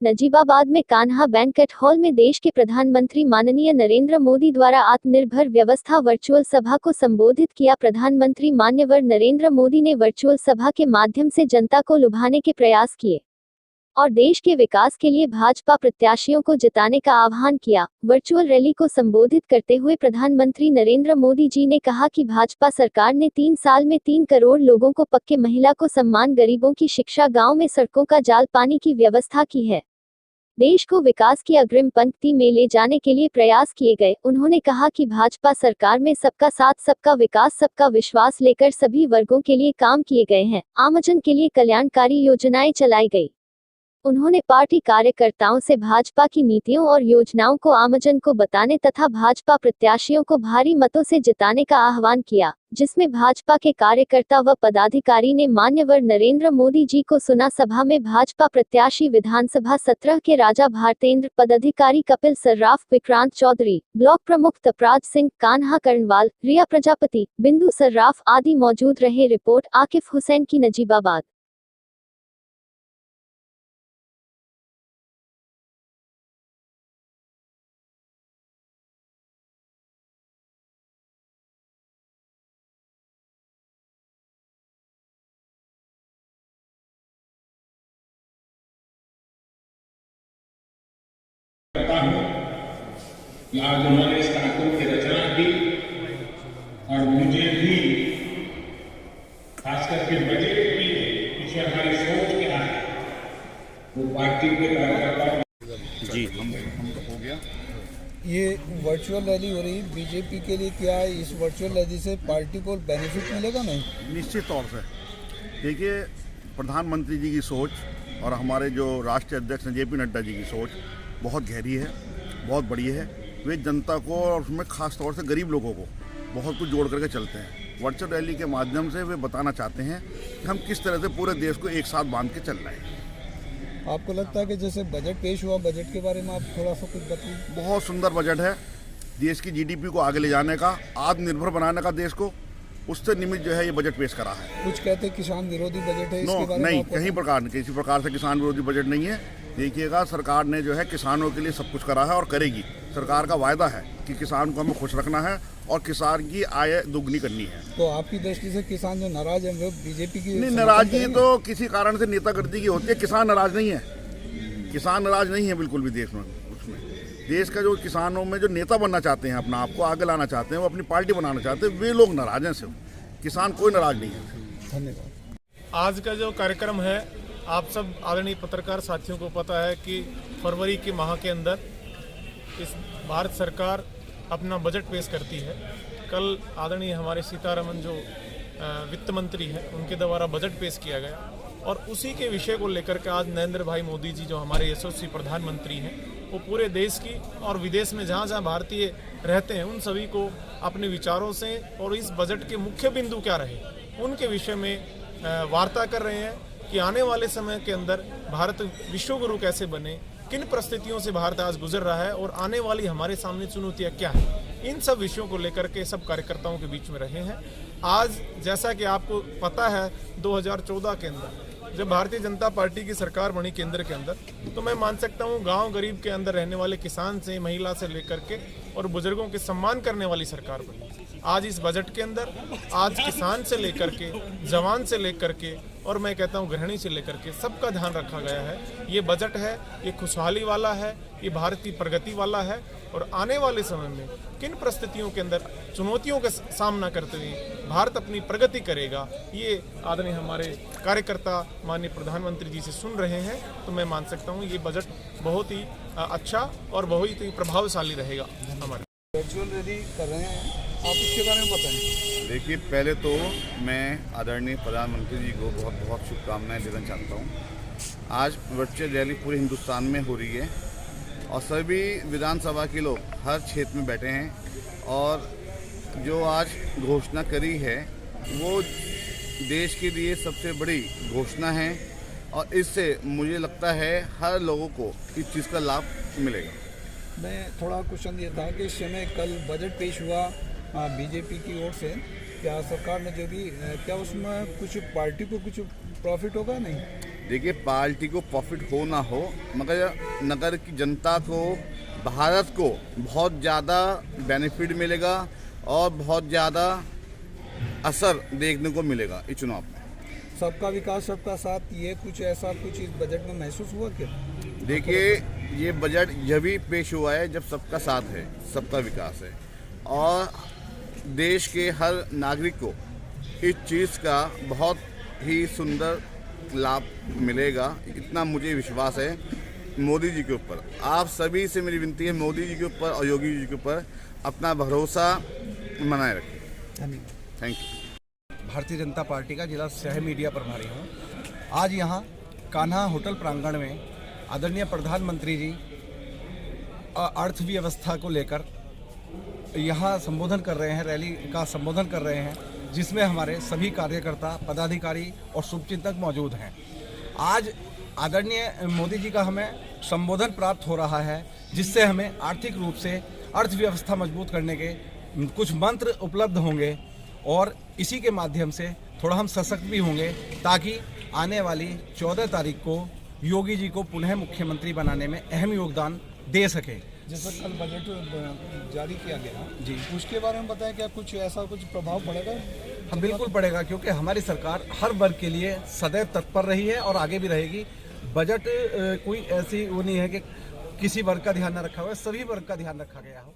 नजीबाबाद में Kanha banquet hall में देश के प्रधानमंत्री माननीय नरेंद्र मोदी द्वारा आत्मनिर्भर व्यवस्था वर्चुअल सभा को संबोधित किया। प्रधानमंत्री माननीय नरेंद्र मोदी ने वर्चुअल सभा के माध्यम से जनता को लुभाने के प्रयास किए और देश के विकास के लिए भाजपा प्रत्याशियों को जिताने का आह्वान किया। वर्चुअल रैली को संबोधित करते हुए प्रधानमंत्री नरेंद्र मोदी जी ने कहा कि भाजपा सरकार ने 3 साल में 3 करोड़ लोगों को पक्के, महिला को सम्मान, गरीबों की शिक्षा, गांव में सड़कों का जाल, पानी की व्यवस्था की है। देश को विकास की अग्रिम पंक्ति में ले जाने के लिए प्रयास किए गए। उन्होंने कहा कि भाजपा सरकार में सबका साथ, सबका विकास, सबका विश्वास लेकर सभी वर्गों के लिए काम किए गए हैं। आमजन के लिए कल्याणकारी योजनाएं चलाई गई। उन्होंने पार्टी कार्यकर्ताओं से भाजपा की नीतियों और योजनाओं को आमजन को बताने तथा भाजपा प्रत्याशियों को भारी मतों से जिताने का आह्वान किया, जिसमें भाजपा के कार्यकर्ता व पदाधिकारी ने मान्यवर नरेंद्र मोदी जी को सुना। सभा में भाजपा प्रत्याशी विधानसभा 17 के राजा भारतेंद्र, पदाधिकारी कपिल सर्राफ, विक्रांत चौधरी, ब्लॉक प्रमुख तपराज सिंह, कान्हा कर्णवाल, रिया प्रजापति, बिंदु सर्राफ आदि मौजूद रहे। रिपोर्ट आकिफ हुसैन की, नजीबाबाद। करता हूं कि आज उन्होंने इस कार्यक्रम की रचना की और मुझे भी खास करके बजट की पीछे हमारी सोच क्या है वो पार्टी के कार्यकर्ता जी हम हो गया। ये वर्चुअल रैली हो रही बीजेपी के लिए, क्या है इस वर्चुअल रैली से पार्टी को बेनिफिट मिलेगा? नहीं, निश्चित तौर से। देखिए, प्रधानमंत्री जी की सोच और हमारे जो राष्ट्रीय अध्यक्ष हैं जेपी नड्डा जी की सोच बहुत गहरी है, बहुत बड़ी है। वे जनता को और उसमें खास तौर से गरीब लोगों को बहुत कुछ जोड़ करके चलते हैं। वर्चुअल रैली के माध्यम से वे बताना चाहते हैं कि हम किस तरह से पूरे देश को एक साथ बांध के चल रहे हैं। आपको लगता है कि जैसे बजट पेश हुआ, बजट के बारे में आप थोड़ा सा कुछ बताइए। बहुत सुंदर बजट है, देश की जीडीपी को आगे ले जाने का, आत्मनिर्भर बनाने का देश को, उससे निमित्त जो है ये बजट पेश करा है। कुछ कहते हैं किसान विरोधी बजट है, इसके बारे में नहीं, किसी प्रकार से किसान विरोधी बजट नहीं है। देखिएगा, सरकार ने जो है किसानों के लिए सब कुछ करा है और करेगी। सरकार का वायदा है कि किसान को हमें खुश रखना है और किसान की आय दुगनी करनी है। तो आपकी दृष्टि से किसान जो नाराज है वो बीजेपी की नहीं, नाराजगी तो किसी कारण से नेतागर्दी की होती है। किसान नाराज नहीं है, किसान नाराज नहीं है बिल्कुल भी। देश में उसमें देश का जो किसानों में जो नेता बनना चाहते हैं, अपना आपको आगे लाना चाहते हैं, वो अपनी पार्टी बनाना चाहते हैं, वे लोग नाराज हैं। सिर्फ किसान कोई नाराज नहीं है। धन्यवाद। आज का जो कार्यक्रम है, आप सब आदरणीय पत्रकार साथियों को पता है कि फरवरी के माह के अंदर इस भारत सरकार अपना बजट पेश करती है। कल आदरणीय हमारे सीतारमन जो वित्त मंत्री हैं, उनके द्वारा बजट पेश किया गया और उसी के विषय को लेकर के आज नरेंद्र भाई मोदी जी जो हमारे यशस्वी प्रधानमंत्री हैं, वो पूरे देश की और विदेश में जहाँ जहाँ भारतीय रहते हैं उन सभी को अपने विचारों से और इस बजट के मुख्य बिंदु क्या रहे उनके विषय में वार्ता कर रहे हैं कि आने वाले समय के अंदर भारत विश्व गुरु कैसे बने, किन परिस्थितियों से भारत आज गुजर रहा है और आने वाली हमारे सामने चुनौतियाँ क्या है। इन सब विषयों को लेकर के सब कार्यकर्ताओं के बीच में रहे हैं। आज जैसा कि आपको पता है 2014 के अंदर जब भारतीय जनता पार्टी की सरकार बनी केंद्र के अंदर, तो मैं मान सकता हूँ गांव गरीब के अंदर रहने वाले किसान से, महिला से लेकर के और बुजुर्गों के सम्मान करने वाली सरकार बनी। आज इस बजट के अंदर आज किसान से लेकर के, जवान से लेकर के और मैं कहता हूँ गृहिणी से लेकर के सबका ध्यान रखा गया है। ये बजट है, ये खुशहाली वाला है, ये भारत की प्रगति वाला है और आने वाले समय में किन परिस्थितियों के अंदर चुनौतियों का सामना करते हुए भारत अपनी प्रगति करेगा, ये आदरणीय हमारे कार्यकर्ता माननीय प्रधानमंत्री जी से सुन रहे हैं। तो मैं मान सकता हूँ ये बजट बहुत ही अच्छा और बहुत ही प्रभावशाली रहेगा। हमारे वर्चुअल रैली कर रहे हैं, आप इसके बारे में बताएं। देखिए, पहले तो मैं आदरणीय प्रधानमंत्री जी को बहुत बहुत शुभकामनाएं देना चाहता हूं। आज वर्चुअल रैली पूरे हिंदुस्तान में हो रही है और सभी विधानसभा के लोग हर क्षेत्र में बैठे हैं और जो आज घोषणा करी है वो देश के लिए सबसे बड़ी घोषणा है और इससे मुझे लगता है हर लोगों को इस चीज़ का लाभ मिलेगा। मैं थोड़ा क्वेश्चन ये था कि इस समय कल बजट पेश हुआ बीजेपी की ओर से, क्या सरकार ने जो भी, क्या उसमें कुछ पार्टी को कुछ प्रॉफिट होगा? नहीं, देखिए, पार्टी को प्रॉफिट हो ना हो, मगर नगर की जनता को, भारत को बहुत ज़्यादा बेनिफिट मिलेगा और बहुत ज़्यादा असर देखने को मिलेगा इस चुनाव में। सबका विकास सबका साथ, ये कुछ ऐसा कुछ इस बजट में महसूस हुआ क्या? देखिए, ये बजट यह भी पेश हुआ है जब सबका साथ है, सबका विकास है और देश के हर नागरिक को इस चीज़ का बहुत ही सुंदर लाभ मिलेगा, इतना मुझे विश्वास है मोदी जी के ऊपर। आप सभी से मेरी विनती है, मोदी जी के ऊपर और योगी जी के ऊपर अपना भरोसा बनाए रखें। Thank you. Bharatiya Janata party का जिला सह मीडिया प्रभारी हूँ। आज यहाँ कान्हा होटल प्रांगण में आदरणीय प्रधानमंत्री जी अर्थव्यवस्था को लेकर यहाँ संबोधन कर रहे हैं, रैली का संबोधन कर रहे हैं, जिसमें हमारे सभी कार्यकर्ता, पदाधिकारी और शुभचिंतक मौजूद हैं। आज आदरणीय मोदी जी का हमें संबोधन प्राप्त हो रहा है, जिससे हमें आर्थिक रूप से अर्थव्यवस्था मजबूत करने के कुछ मंत्र उपलब्ध होंगे और इसी के माध्यम से थोड़ा हम सशक्त भी होंगे, ताकि आने वाली 14 तारीख को योगी जी को पुनः मुख्यमंत्री बनाने में अहम योगदान दे सके। जैसा कल बजट जारी किया गया जी, उसके बारे में बताएं, क्या कुछ ऐसा कुछ प्रभाव पड़ेगा? हाँ, बिल्कुल पड़ेगा, क्योंकि हमारी सरकार हर वर्ग के लिए सदैव तत्पर रही है और आगे भी रहेगी। बजट कोई ऐसी वो नहीं है कि किसी वर्ग का ध्यान न रखा हुआ है, सभी वर्ग का ध्यान रखा गया हो।